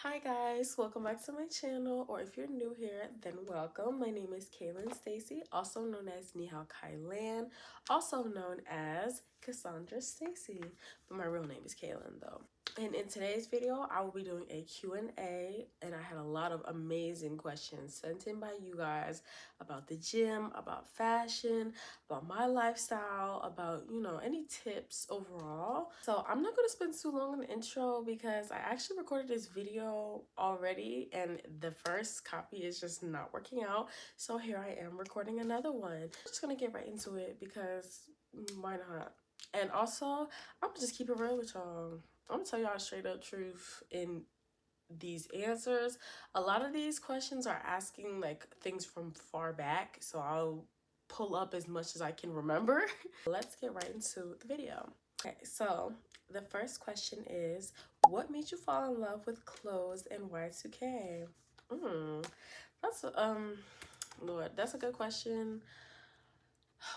Hi guys, welcome back to my channel, or if you're new here, then welcome. My name is Kaylin Stacy, also known as Nihao Kailan, also known as Cassandra Stacy, but my real name is Kaylin though. And in today's video, I will be doing a Q&A, and I had a lot of amazing questions sent in by you guys about the gym, about fashion, about my lifestyle, about, any tips overall. So I'm not going to spend too long on the intro because I actually recorded this video already and the first copy is just not working out. So here I am recording another one. I'm just going to get right into it because why not? And also, I'm gonna just keep it real with y'all. I'm gonna tell y'all straight up truth in these answers. A lot of these questions are asking like things from far back, so I'll pull up as much as I can remember. Let's get right into the video. Okay, so the first question is, what made you fall in love with clothes and Y2K? That's Lord, that's a good question.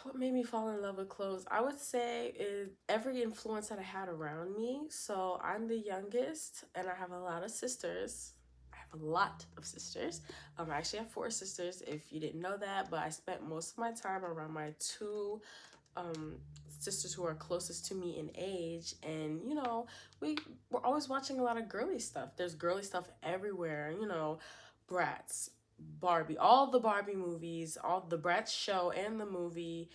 What made me fall in love with clothes? I would say is every influence that I had around me. So I'm the youngest and I have a lot of sisters. I have a lot of sisters. I actually have 4 sisters if you didn't know that, but I spent most of my time around my 2 um sisters who are closest to me in age, and we're always watching a lot of girly stuff. There's girly stuff everywhere, Bratz, Barbie, all the Barbie movies, all the Bratz show and the movie,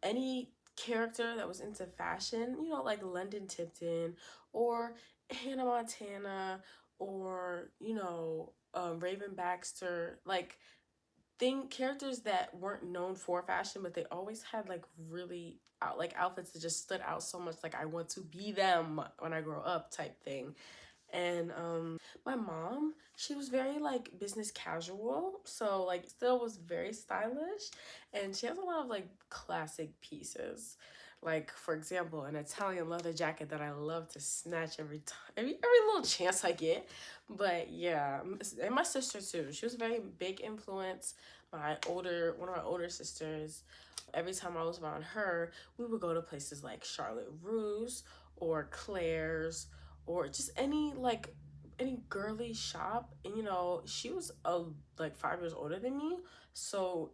any character that was into fashion, like London Tipton or Hannah Montana or Raven Baxter, like characters that weren't known for fashion, but they always had like really like outfits that just stood out so much, like I want to be them when I grow up type thing. And my mom, she was very like business casual, so like still was very stylish, and she has a lot of like classic pieces, like for example an Italian leather jacket that I love to snatch every time, every little chance I get. But yeah, and my sister too, she was a very big influence. One of my older sisters, every time I was around her, we would go to places like Charlotte Russe or Claire's or just any girly shop. And she was like 5 years older than me, so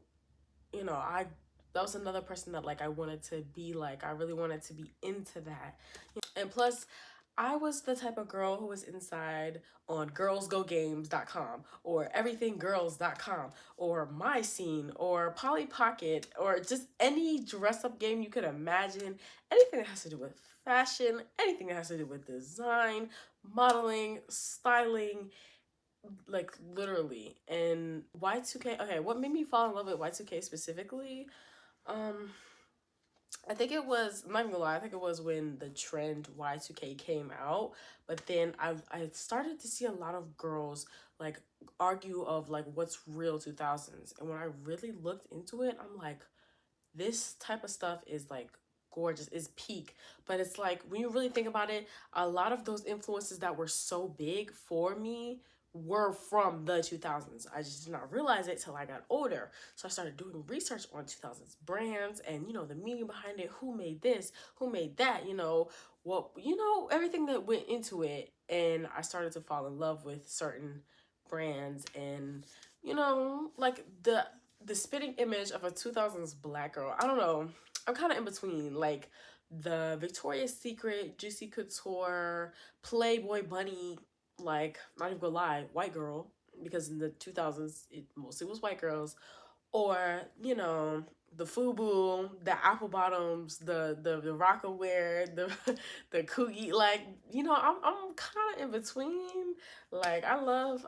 I that was another person that like I wanted to be like. I really wanted to be into that. And plus, I was the type of girl who was inside on girlsgogames.com or everythinggirls.com or My Scene or Polly Pocket or just any dress up game you could imagine. Anything that has to do with fashion, anything that has to do with design, modeling, styling, like literally. And Y2K, okay, what made me fall in love with Y2K specifically? Um, I think it was, I'm not even gonna lie, I think it was when the trend Y2K came out. But then I started to see a lot of girls like argue of like what's real 2000s. And when I really looked into it, I'm like, this type of stuff is like gorgeous, is peak. But it's like when you really think about it, a lot of those influences that were so big for me were from the 2000s. I just did not realize it till I got older. So I started doing research on 2000s brands and the meaning behind it, who made this, who made that, everything that went into it. And I started to fall in love with certain brands, and like the spitting image of a 2000s black girl. I don't know. I'm kind of in between, like the Victoria's Secret, Juicy Couture, Playboy Bunny, like not even gonna lie, white girl, because in the 2000s it mostly was white girls, or the FUBU, the apple bottoms, the Rockaware, the the Coogie, like I'm kind of in between. Like I love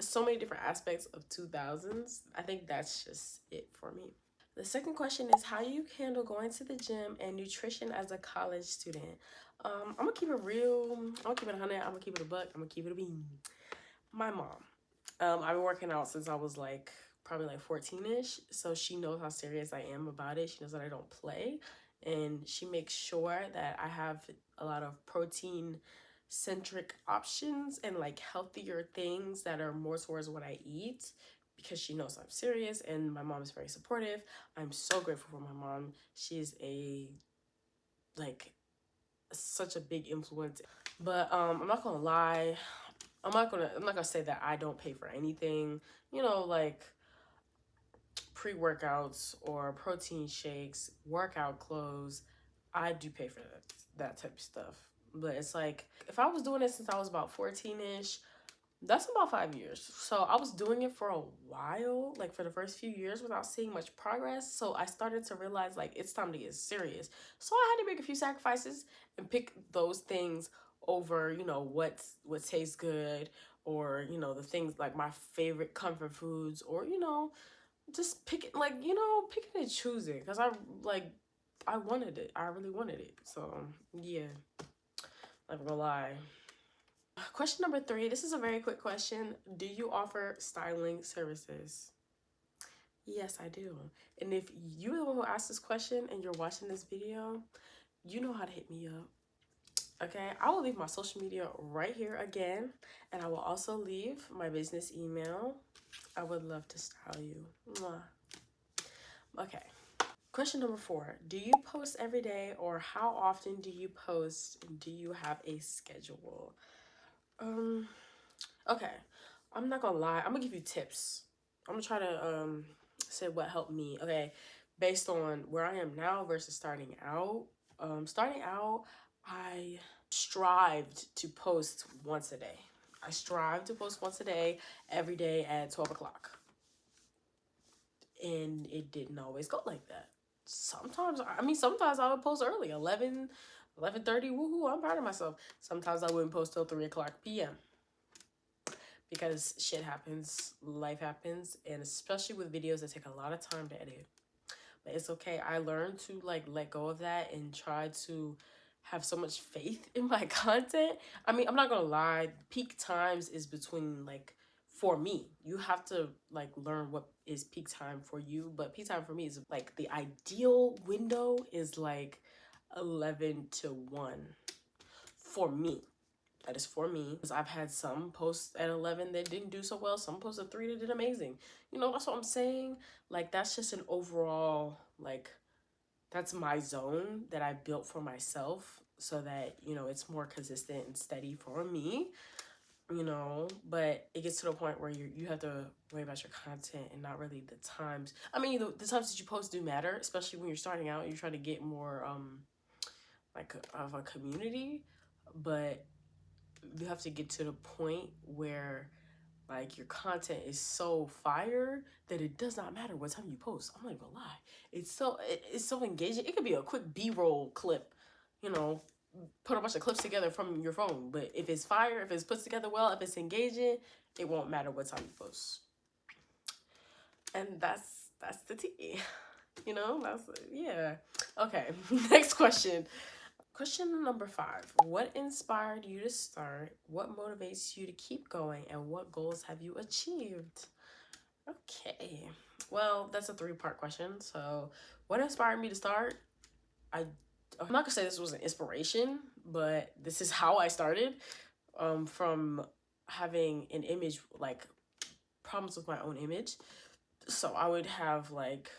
so many different aspects of 2000s. I think that's just it for me. The second question is, how you handle going to the gym and nutrition as a college student? I'm gonna keep it real. I'm gonna keep it 100. I'm gonna keep it a buck. I'm gonna keep it a bean. My mom. I've been working out since I was like probably like 14-ish, so she knows how serious I am about it. She knows that I don't play, and she makes sure that I have a lot of protein centric options and like healthier things that are more towards what I eat, because she knows I'm serious, and my mom is very supportive. I'm so grateful for my mom. She's a like such a big influence. But I'm not gonna lie, I'm not gonna say that I don't pay for anything, you know, like pre-workouts or protein shakes, workout clothes. I do pay for that type of stuff. But it's like if I was doing it since I was about 14ish, that's about 5 years. So I was doing it for a while, like for the first few years without seeing much progress. So I started to realize like it's time to get serious. So I had to make a few sacrifices and pick those things over, you know, what tastes good, or, you know, the things like my favorite comfort foods, or, you know, just pick it, like, you know, picking and choosing, because like I wanted it. I really wanted it. So yeah, I'm not gonna lie. Question number 3. This is a very quick question. Do you offer styling services? Yes, I do. And if you're the one who asked this question and you're watching this video, you know how to hit me up. Okay, I will leave my social media right here again, and I will also leave my business email. I would love to style you. Mwah. Okay. Question number 4. Do you post every day, or how often do you post? Do you have a schedule? Um, okay. I'm not gonna lie. I'm gonna give you tips. I'm gonna try to say what helped me. Okay. Based on where I am now versus starting out. Starting out, I strived to post once a day. I strive to post once a day, every day at 12 o'clock. And it didn't always go like that. Sometimes I would post early, 11:30. Woohoo, I'm proud of myself. Sometimes I wouldn't post till 3 o'clock p.m. because shit happens, life happens, and especially with videos that take a lot of time to edit. But it's okay. I learned to like let go of that and try to have so much faith in my content. I mean, I'm not gonna lie, peak times is between like, for me, you have to like learn what is peak time for you, but peak time for me is like the ideal window is like 11 to 1 for me. That is for me, because I've had some posts at 11 that didn't do so well, some posts at 3 that did amazing. You know, that's what I'm saying. Like, that's just an overall, like, that's my zone that I built for myself so that, you know, it's more consistent and steady for me, you know. But it gets to the point where you have to worry about your content and not really the times. I mean, the times that you post do matter, especially when you're starting out and you're trying to get more like of a community. But you have to get to the point where like your content is so fire that it does not matter what time you post. I'm not gonna lie. It's so engaging. It could be a quick B-roll clip, you know, put a bunch of clips together from your phone. But if it's fire, if it's put together well, if it's engaging, it won't matter what time you post. And that's the tea. You know, that's yeah. Okay, next question. Question number 5. What inspired you to start? What motivates you to keep going? And what goals have you achieved? Okay. Well, that's a 3-part question. So, what inspired me to start? I'm not gonna say this was an inspiration, but this is how I started. From having an image, like problems with my own image. So I would have like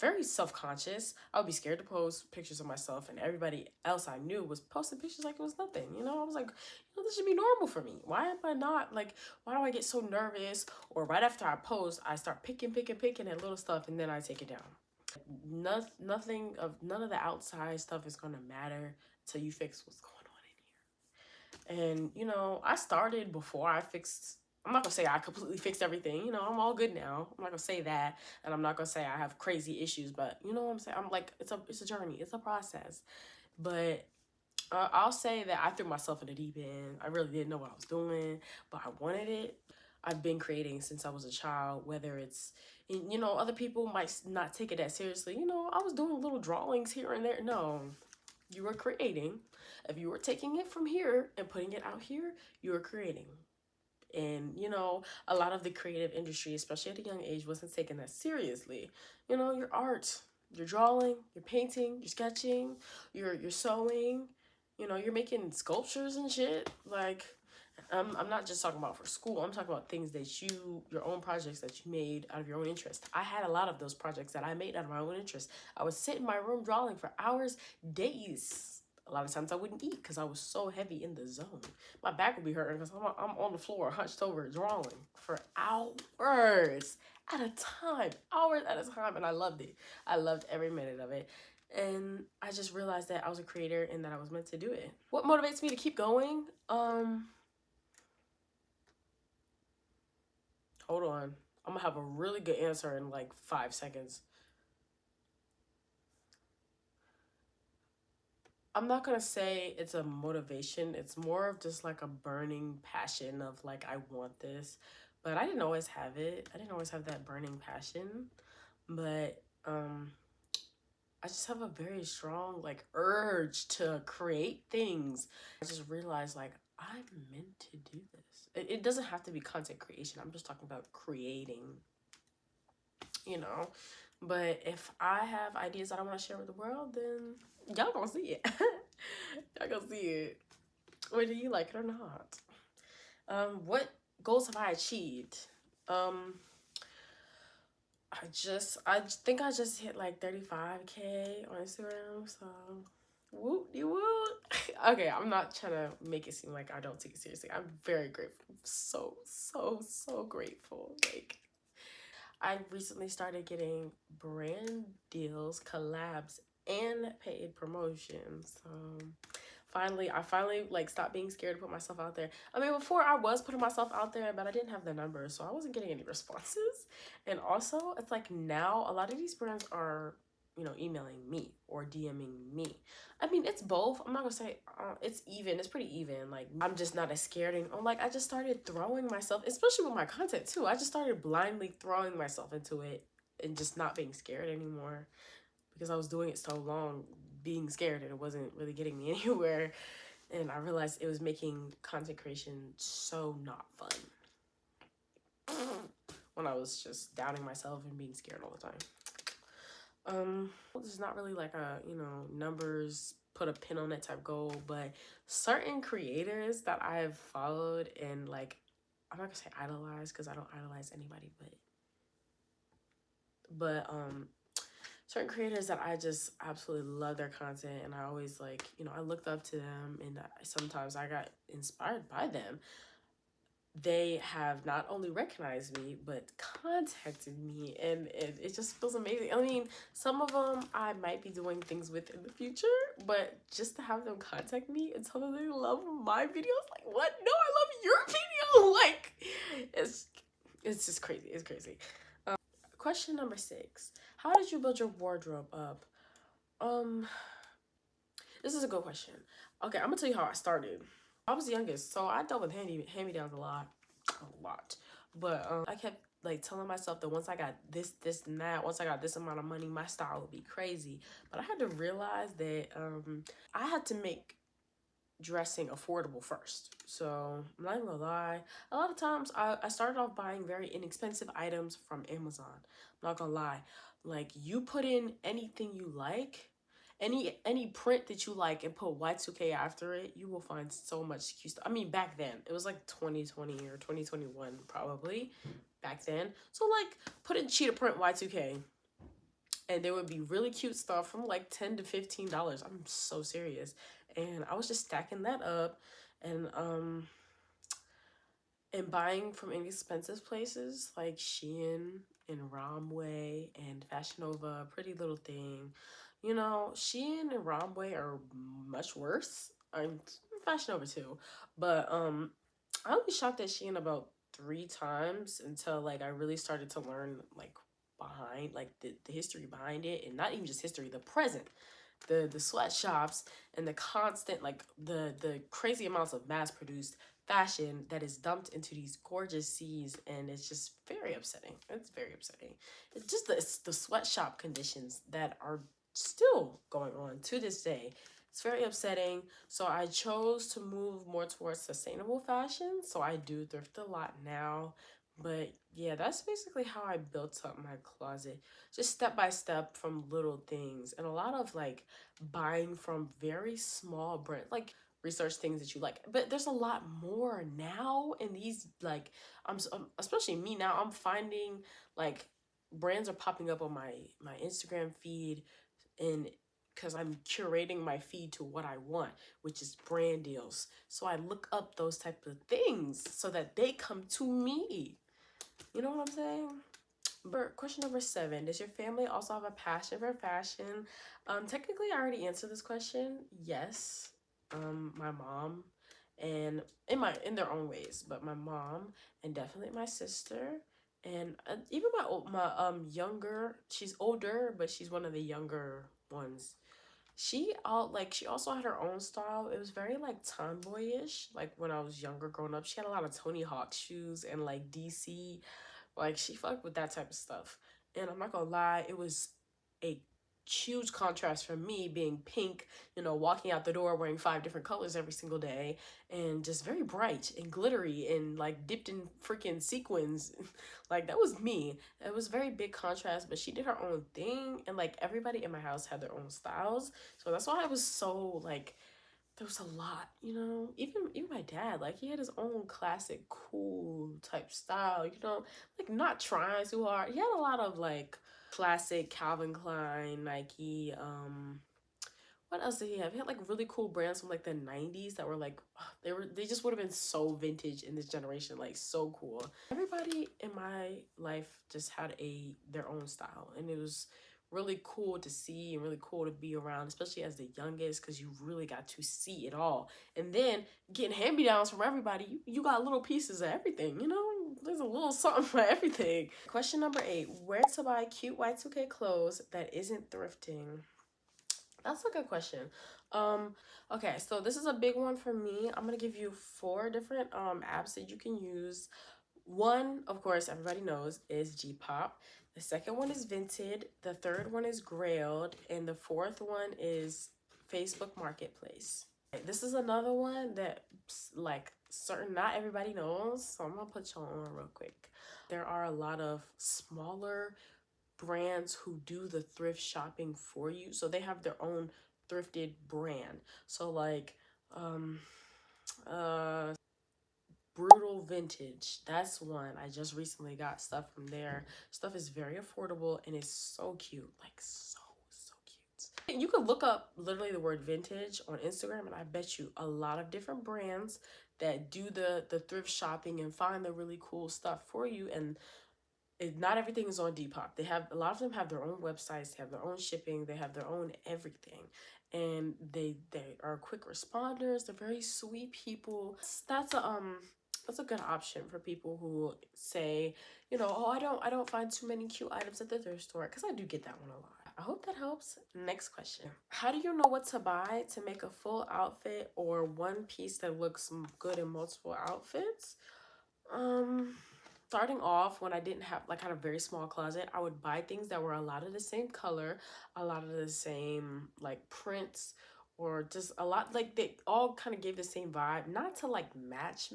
very self-conscious. I would be scared to post pictures of myself, and everybody else I knew was posting pictures like it was nothing. You know, I was like, you know, this should be normal for me. Why am I not like, why do I get so nervous? Or right after I post, I start picking at little stuff, and then I take it down. None of the outside stuff is gonna matter till you fix what's going on in here. And you know, I started before I fixed. I'm not gonna say I completely fixed everything. You know, I'm all good now. I'm not gonna say that, and I'm not gonna say I have crazy issues. But you know what I'm saying? I'm like, it's a journey. It's a process. But I'll say that I threw myself in the deep end. I really didn't know what I was doing, but I wanted it. I've been creating since I was a child, whether it's, you know, other people might not take it that seriously. You know, I was doing little drawings here and there. No, you were creating. If you were taking it from here and putting it out here, you were creating. And, you know, a lot of the creative industry, especially at a young age, wasn't taken that seriously. You know, your art, your drawing, your painting, your sketching, your sewing, you know, you're making sculptures and shit. Like, I'm not just talking about for school. I'm talking about things that your own projects that you made out of your own interest. I had a lot of those projects that I made out of my own interest. I would sit in my room drawing for hours, days, A lot of times I wouldn't eat because I was so heavy in the zone. My back would be hurting because I'm on the floor, hunched over, drawing for hours at a time, hours at a time. And I loved it. I loved every minute of it. And I just realized that I was a creator and that I was meant to do it. What motivates me to keep going? Hold on. I'm gonna have a really good answer in like 5 seconds. I'm not gonna say it's a motivation. It's more of just like a burning passion of like, I want this. But I didn't always have it. I didn't always have that burning passion. But I just have a very strong like urge to create things. I just realized like I'm meant to do this. It doesn't have to be content creation. I'm just talking about creating, you know. But if I have ideas that I want to share with the world, then y'all gonna see it. Y'all gonna see it. Whether you like it or not. What goals have I achieved? I think I just hit like 35K on Instagram, so whoop de whoop. Okay, I'm not trying to make it seem like I don't take it seriously. I'm very grateful. So grateful. Like, I recently started getting brand deals, collabs, and paid promotions. I finally like stopped being scared to put myself out there. I mean, before I was putting myself out there, but I didn't have the numbers, so I wasn't getting any responses. And also, it's like now a lot of these brands are, emailing me or DMing me. I mean, it's both. I'm not gonna say it's even. It's pretty even. Like, I'm just not as scared, and I just started throwing myself, especially with my content too. I just started blindly throwing myself into it and just not being scared anymore because I was doing it so long, being scared, and it wasn't really getting me anywhere. And I realized it was making content creation so not fun when I was just doubting myself and being scared all the time. It's not really like a, numbers, put a pin on it type goal, but certain creators that I've followed and like, I'm not gonna say idolize because I don't idolize anybody, but certain creators that I just absolutely love their content, and I always like, I looked up to them, and sometimes I got inspired by them. They have not only recognized me, but contacted me, and it just feels amazing. I mean, some of them I might be doing things with in the future, but just to have them contact me and tell them they love my videos, like, what? No, I love your video! Like, it's just crazy. It's crazy. Question number 6. How did you build your wardrobe up? This is a good question. Okay, I'm gonna tell you how I started. I was the youngest, so I dealt with hand-me-downs a lot. But I kept like telling myself that once I got this, and that, once I got this amount of money, my style would be crazy. But I had to realize that I had to make dressing affordable first. So I'm not even gonna lie. A lot of times I started off buying very inexpensive items from Amazon. I'm not gonna lie. Like, you put in anything you like, any print that you like, and put Y2K after it, you will find so much cute stuff. I mean, back then it was like 2020 or 2021 probably back then. So like, put in cheetah print Y2K, and there would be really cute stuff from like $10 to $15. I'm so serious. And I was just stacking that up, and buying from inexpensive places like Shein and Romway and Fashion Nova, Pretty Little Thing. Shein and Romway are much worse. I'm Fashion Nova too, but I only shopped at Shein about 3 times until like I really started to learn like behind like the history behind it, and not even just history, the present, the sweatshops, and the constant like the crazy amounts of mass produced fashion that is dumped into these gorgeous seas, and it's just very upsetting. It's very upsetting. It's just the sweatshop conditions that are still going on to this day. It's very upsetting. So I chose to move more towards sustainable fashion. So I do thrift a lot now. But yeah, that's basically how I built up my closet. Just step by step from little things, and a lot of like buying from very small brands. Like, research things that you like. But there's a lot more now in these like especially me now, I'm finding like brands are popping up on my Instagram feed, and because I'm curating my feed to what I want, which is brand deals. So I look up those type of things so that they come to me. You know what I'm saying? Question number 7. Does your family also have a passion for fashion? Technically, I already answered this question. Yes. My mom, and in their own ways, but my mom and definitely my sister, and even my younger. She's older, but she's one of the younger ones. She also had her own style. It was very like tomboyish. Like when I was younger, growing up, she had a lot of Tony Hawk shoes and like DC, like she fucked with that type of stuff. And I'm not gonna lie, it was a huge contrast from me being pink, walking out the door wearing 5 different colors every single day and just very bright and glittery and like dipped in freaking sequins. Like that was me. It was very big contrast, but she did her own thing, and like everybody in my house had their own styles. So that's why I was so like there was a lot, even my dad, like he had his own classic cool type style, like not trying too hard. He had a lot of like classic Calvin Klein, Nike, what else did he have? He had like really cool brands from like the 90s that were like they just would have been so vintage in this generation, like so cool. Everybody in my life just had their own style, and it was really cool to see and really cool to be around, especially as the youngest, because you really got to see it all. And then getting hand-me-downs from everybody, you got little pieces of everything, there's a little something for everything. Question number 8. Where to buy cute Y2K clothes that isn't thrifting? That's a good question. Okay, so this is a big one for me. I'm gonna give you 4 different apps that you can use. One, of course, everybody knows is G-Pop. The second one is Vinted. The third one is Grailed, and the fourth one is Facebook Marketplace. This is another one that like not everybody knows, so I'm gonna put you on real quick. There are a lot of smaller brands who do the thrift shopping for you, so they have their own thrifted brand. So like uh Brutal Vintage, that's one. I just recently got stuff from there. Stuff is very affordable and it's so cute, like so cute. You could look up literally the word vintage on Instagram, and I bet you a lot of different brands that do the thrift shopping and find the really cool stuff for you. And not everything is on Depop. They have a lot of them have their own websites, they have their own shipping, they have their own everything, and they are quick responders. They're very sweet people. That's a good option for people who say, oh, I don't find too many cute items at the thrift store, because I do get that one a lot. I hope that helps. Next question. How do you know what to buy to make a full outfit or one piece that looks good in multiple outfits? Starting off, when I didn't have like had a very small closet, I would buy things that were a lot of the same color, a lot of the same like prints, or just a lot like they all kind of gave the same vibe, not to like match,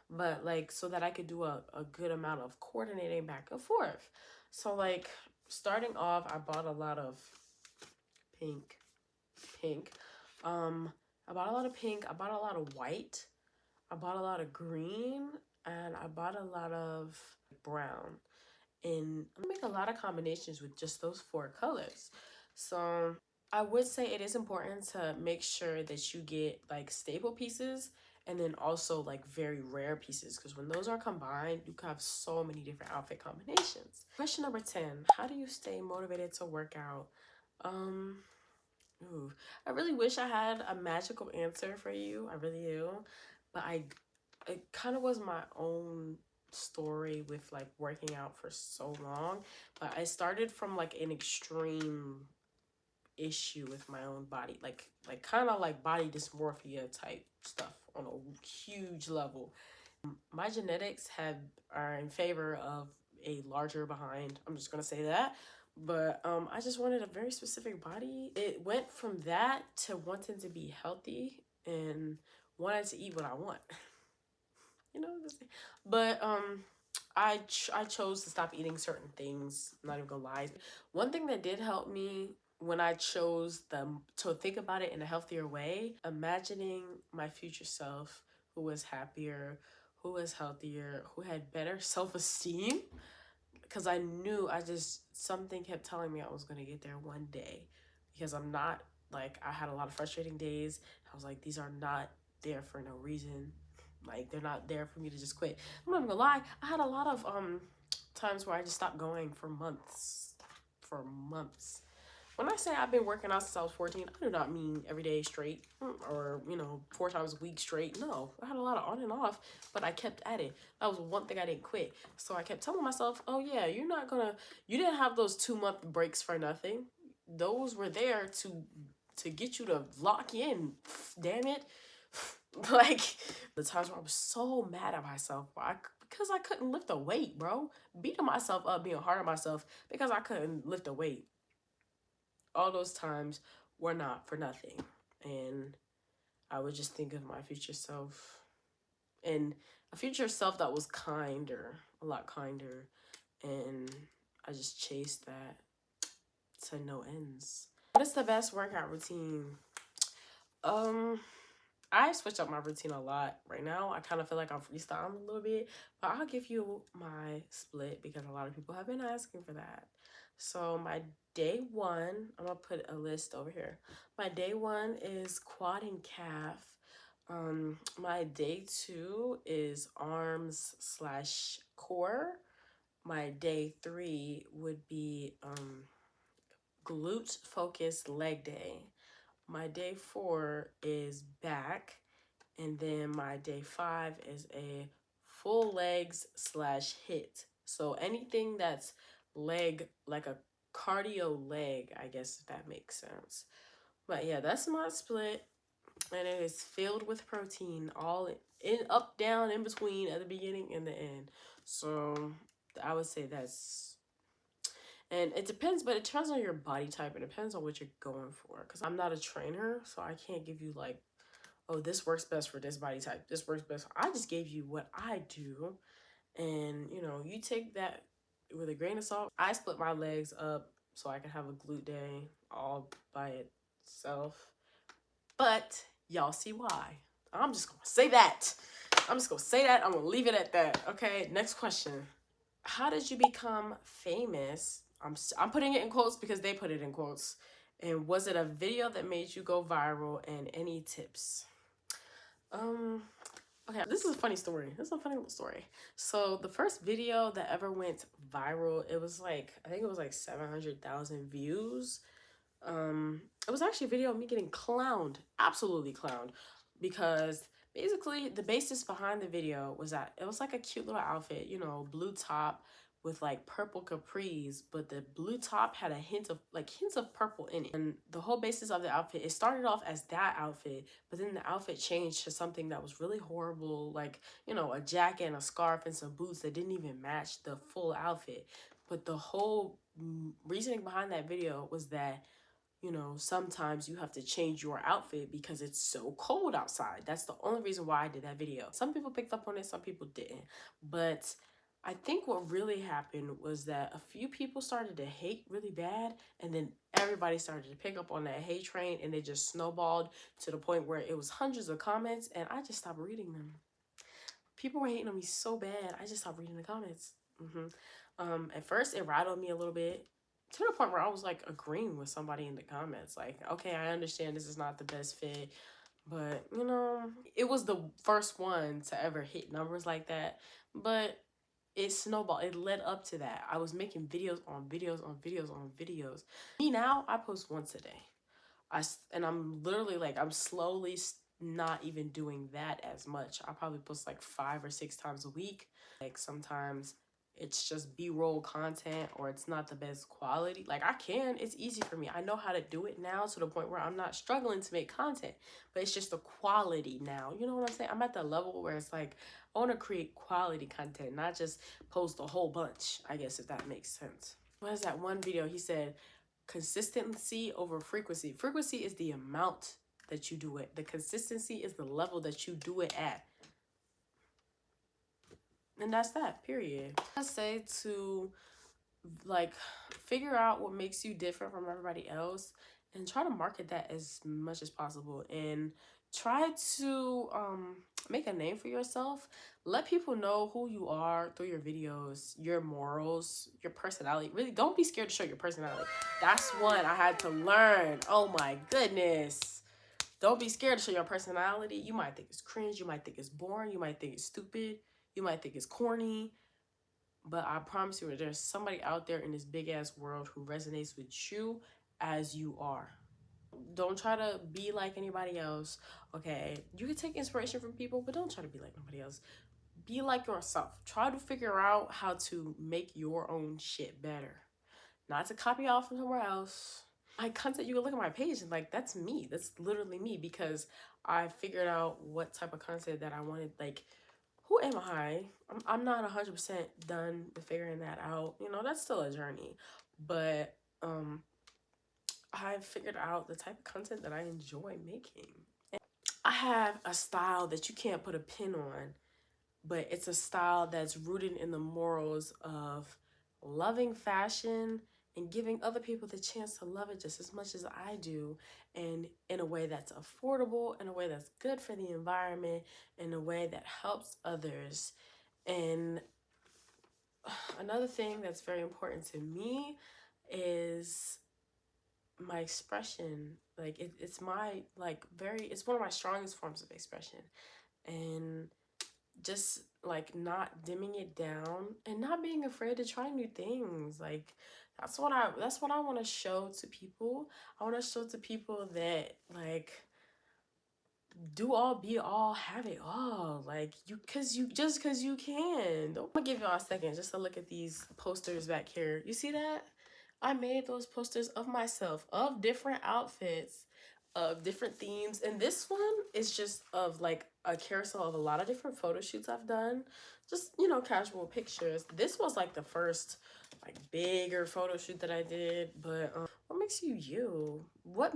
but like so that I could do a good amount of coordinating back and forth. So like starting off, I bought a lot of pink. I bought a lot of pink, I bought a lot of white, I bought a lot of green, and I bought a lot of brown. And I make a lot of combinations with just those 4 colors. So I would say it is important to make sure that you get like staple pieces and then also like very rare pieces, because when those are combined, you can have so many different outfit combinations. Question number 10. How do you stay motivated to work out? Ooh, I really wish I had a magical answer for you. I really do. But it kind of was my own story with like working out for so long. But I started from like an extreme issue with my own body, like kind of like body dysmorphia type stuff on a huge level. My genetics are in favor of a larger behind. I'm just gonna say that. But I just wanted a very specific body. It went from that to wanting to be healthy and wanted to eat what I want. you know. But I chose to stop eating certain things. I'm not even gonna lie. One thing that did help me when I chose to think about it in a healthier way, imagining my future self who was happier, who was healthier, who had better self-esteem, because I knew something kept telling me I was gonna get there one day. because I'm not like, I had a lot of frustrating days. I was like, these are not there for no reason. Like, they're not there for me to just quit. I'm not gonna lie, I had a lot of times where I just stopped going for months. For months. When I say I've been working out since I was 14, I do not mean every day straight or, 4 times a week straight. No, I had a lot of on and off, but I kept at it. That was one thing I didn't quit. So I kept telling myself, oh yeah, you didn't have those 2-month breaks for nothing. Those were there to get you to lock in. Damn it. Like, the times where I was so mad at myself because I couldn't lift a weight, bro. Beating myself up, being hard on myself because I couldn't lift a weight. All those times were not for nothing. And I would just think of my future self, and a future self that was kinder, a lot kinder. And I just chased that to no ends. What is the best workout routine? I switch up my routine a lot right now. I kind of feel like I'm freestyling a little bit, but I'll give you my split because a lot of people have been asking for that. So my day one, I'm gonna put a list over here. My day one is quad and calf. My day two is arms slash core. My day three would be glute focused leg day. My day four is back. And then my day five is a full legs slash hit. So anything that's leg, like a cardio leg, I guess, if that makes sense. But yeah, that's my split. And it is filled with protein, all in, up, down, in between, at the beginning and the end. So I would say that's, and it depends, but it depends on your body type. It depends on what you're going for. Because I'm not a trainer, so I can't give you like, oh, this works best for this body type. This works best. I just gave you what I do. And, you take that with a grain of salt. I split my legs up so I can have a glute day all by itself. But y'all see why. I'm just going to say that. I'm going to leave it at that. Okay, next question. How did you become famous? I'm putting it in quotes because they put it in quotes. And was it a video that made you go viral, and any tips? Okay, this is a funny story. This is a funny little story. So the first video that ever went viral, it was like, I think it was like 700,000 views. It was actually a video of me getting clowned, absolutely clowned, because basically the basis behind the video was that it was like a cute little outfit, blue top with like purple capris, but the blue top had a hints of purple in it. And the whole basis of the outfit, it started off as that outfit, but then the outfit changed to something that was really horrible, like, a jacket and a scarf and some boots that didn't even match the full outfit. But the whole reasoning behind that video was that sometimes you have to change your outfit because it's so cold outside. That's the only reason why I did that video. Some people picked up on it, some people didn't. But I think what really happened was that a few people started to hate really bad, and then everybody started to pick up on that hate train, and it just snowballed to the point where it was hundreds of comments, and I just stopped reading them. People were hating on me so bad, I just stopped reading the comments. At first, it rattled me a little bit, to the point where I was like agreeing with somebody in the comments, like, okay, I understand this is not the best fit, but it was the first one to ever hit numbers like that. But it snowballed. It led up to that. I was making videos on videos on videos on videos. Me now, I post once a day. And I'm literally like, I'm slowly not even doing that as much. I probably post like 5 or 6 times a week. Like, sometimes it's just B-roll content, or it's not the best quality. Like, it's easy for me. I know how to do it now to the point where I'm not struggling to make content, but it's just the quality now. You know what I'm saying? I'm at the level where it's like, I want to create quality content, not just post a whole bunch, I guess, if that makes sense. What is that one video? He said, consistency over frequency. Frequency is the amount that you do it. The consistency is the level that you do it at. And that's that, period. I say to like figure out what makes you different from everybody else and try to market that as much as possible, and try to make a name for yourself. Let people know who you are through your videos, your morals, your personality. Really, don't be scared to show your personality. That's one I had to learn. Oh my goodness. Don't be scared to show your personality. You might think it's cringe, you might think it's boring, you might think it's stupid, you might think it's corny, but I promise you there's somebody out there in this big ass world who resonates with you as you are. Don't try to be like anybody else. Okay, you can take inspiration from people, but don't try to be like nobody else. Be like yourself. Try to figure out how to make your own shit better, not to copy off from somewhere else. My content, you can look at my page and like, that's me. That's literally me, because I figured out what type of content that I wanted. Like, who am I? I'm not 100% done with figuring that out. You know, that's still a journey, but I've figured out the type of content that I enjoy making. I have a style that you can't put a pin on, but it's a style that's rooted in the morals of loving fashion and giving other people the chance to love it just as much as I do, and in a way that's affordable, in a way that's good for the environment, in a way that helps others. And another thing that's very important to me is my expression. Like it's my it's one of my strongest forms of expression, and just like not dimming it down and not being afraid to try new things. Like that's what I want to show to people. I want to show to people that like, do all, be all, have it all. Like, cause you can. I'm gonna give y'all a second just to look at these posters back here. You see that? I made those posters of myself, of different outfits, of different themes. And this one is just of like a carousel of a lot of different photo shoots I've done. Just, you know, casual pictures. This was like the first like bigger photo shoot that I did. But what makes you you? What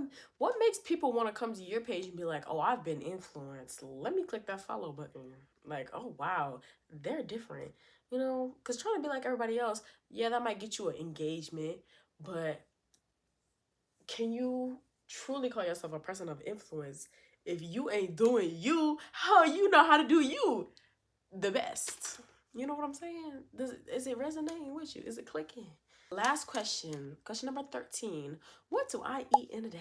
makes people want to come to your page and be like, oh, I've been influenced. Let me click that follow button. Like, oh wow, they're different. You know, because trying to be like everybody else, yeah, that might get you an engagement, but can you truly call yourself a person of influence if you ain't doing you? How you know how to do you the best? You know what I'm saying? Is it resonating with you? Is it clicking? Last question number 13. What do I eat in a day?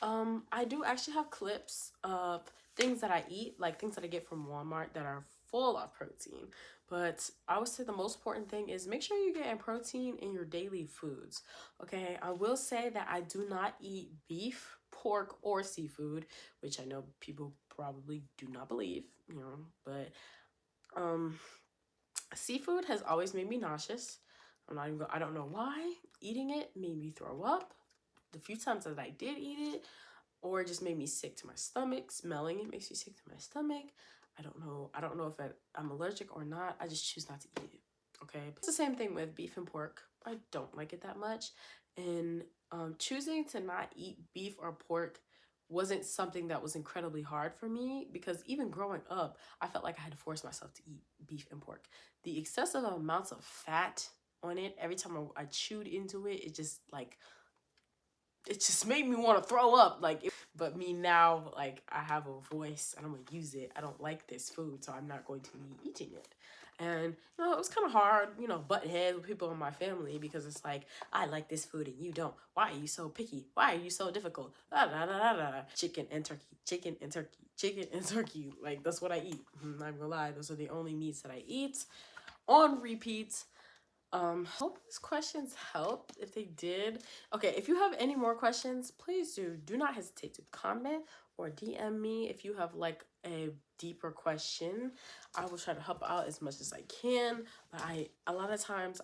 I do actually have clips of things that I eat, like things that I get from Walmart that are full of protein. But I would say the most important thing is make sure you're getting protein in your daily foods. Okay, I will say that I do not eat beef, pork, or seafood, which I know people probably do not believe, you know, but seafood has always made me nauseous. I don't know why. Eating it made me throw up. The few times that I did eat it, or it just made me sick to my stomach. Smelling it makes me sick to my stomach. I don't know if I'm allergic or not. I just choose not to eat it. Okay, it's the same thing with beef and pork. I don't like it that much, and choosing to not eat beef or pork wasn't something that was incredibly hard for me, because even growing up, I felt like I had to force myself to eat beef and pork. The excessive amounts of fat on it, every time I chewed into it, it just made me want to throw up. But me now, like, I have a voice and I'm gonna use it. I don't like this food, so I'm not going to be eating it. And you know, it was kind of hard, you know, butting heads with people in my family, because it's like, I like this food and you don't. Why are you so picky? Why are you so difficult? Da, da, da, da, da. Chicken and turkey, chicken and turkey, chicken and turkey. Like, that's what I eat. I'm not gonna lie, those are the only meats that I eat on repeat. Hope these questions helped. If they did, okay, if you have any more questions, please do not hesitate to comment or DM me if you have like a deeper question. I will try to help out as much as I can, but a lot of times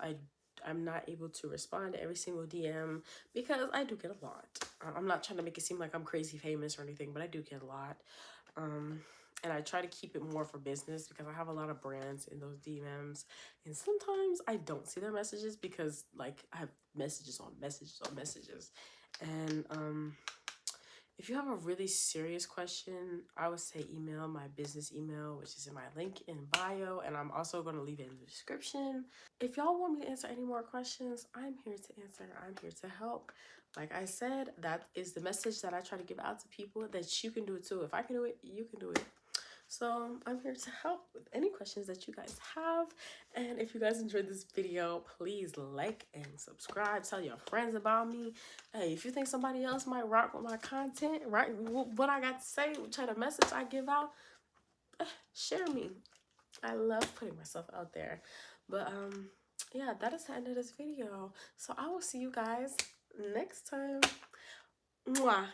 I'm not able to respond to every single DM, because I do get a lot. I'm not trying to make it seem like I'm crazy famous or anything, but I do get a lot. And I try to keep it more for business, because I have a lot of brands in those DMs, and sometimes I don't see their messages because like I have messages on messages on messages. And if you have a really serious question, I would say email my business email, which is in my link in bio, and I'm also going to leave it in the description. If y'all want me to answer any more questions, I'm here to answer. I'm here to help. Like I said, that is the message that I try to give out to people, that you can do it too. If I can do it, you can do it. So I'm here to help with any questions that you guys have. And if you guys enjoyed this video, please like and subscribe. Tell your friends about me. Hey, if you think somebody else might rock with my content, right, what I got to say, which kind of message I give out, share me. I love putting myself out there. But yeah, that is the end of this video. So I will see you guys next time. Mwah.